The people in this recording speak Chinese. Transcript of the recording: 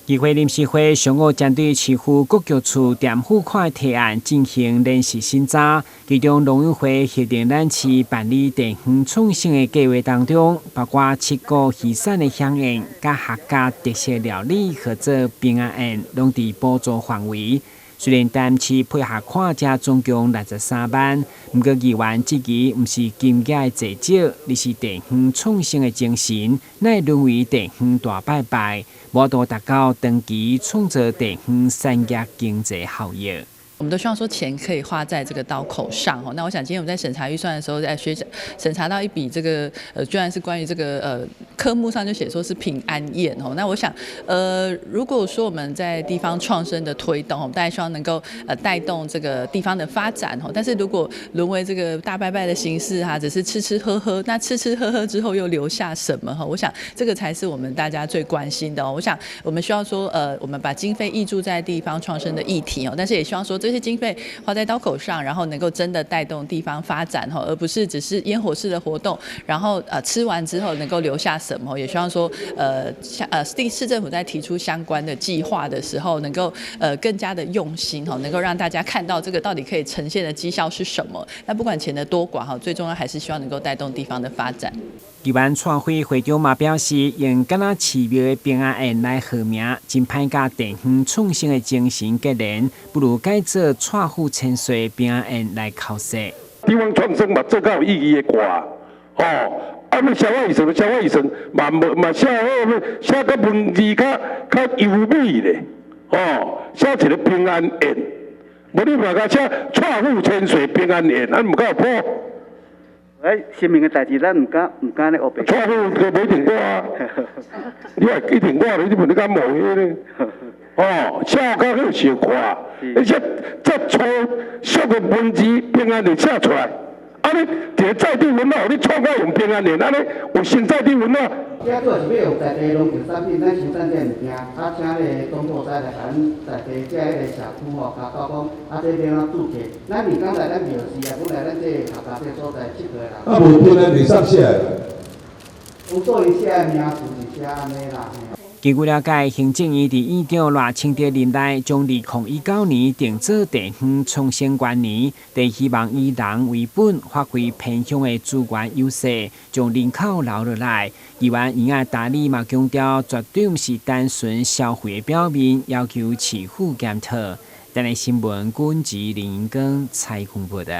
议会临时会上午针对市府各局处店付款提案进行联席审查，其中农委会协定咱市办理地方创新的计划当中，包括7个渔产的响应、甲客家特色料理或者平安宴，拢伫补助范围。虽然淡市配合看价总共63万，不过议员质疑不是金额的济少，而是地方创新的精神，乃沦为地方大拜拜，无多达到长期创造地方产业经济效益。我们都希望说钱可以花在这个刀口上那我想今天我们在审查预算的时候，在审查到一笔这个居然是关于这个科目上就写说是平安宴那我想如果说我们在地方创生的推动，我们大家希望能够带动这个地方的发展但是如果沦为这个大拜拜的形式只是吃吃喝喝，那吃吃喝喝之后又留下什么我想这个才是我们大家最关心的我想我们需要说我们把经费挹注在地方创生的议题但是也希望说这些经费花在刀口上，然后能够真的带动地方发展而不是只是烟火式的活动，然后吃完之后能够留下什么？也希望说市政府在提出相关的计划的时候，能够更加的用心能够让大家看到这个到底可以呈现的绩效是什么。那不管钱的多寡最重要还是希望能够带动地方的发展。台湾创会会长嘛表示，用敢若寺庙的平安宴来号名，真歹甲地方创新的精神结连，不如改做蔡府千岁平安宴来考试。地方创生嘛，做较有意义的歌要消化医生，消化医生嘛写写个文字较优美咧写一个平安宴，无你嘛甲写蔡府千岁平安宴，唔够谱。生命的代志，咱唔敢咧黑白。蔡府就无一定歌你话一定歌，你问你敢无迄咧？写到好笑看，而且这粗俗的文字平安就写出来。你一个在地文化，你创造用平安联，你有新在地文化。这主要是要用在地农产品，咱生产这物件，请咧总部在来咱在地这个社区甲到讲，这要怎注册？咱民间来咱庙市本来咱这客家这所在7个人。无平安袂上写。有做伊写名字是写安尼啦。据了解，行政院伫院长赖清德任内，将2019年定做地方创新元年，第希望以人为本，发挥偏乡的资源优势，将人口留落来。议员尹爱达理嘛强调，绝对毋是单纯消费的表面，要求市府检讨。但系新闻，军职林英根采访报道。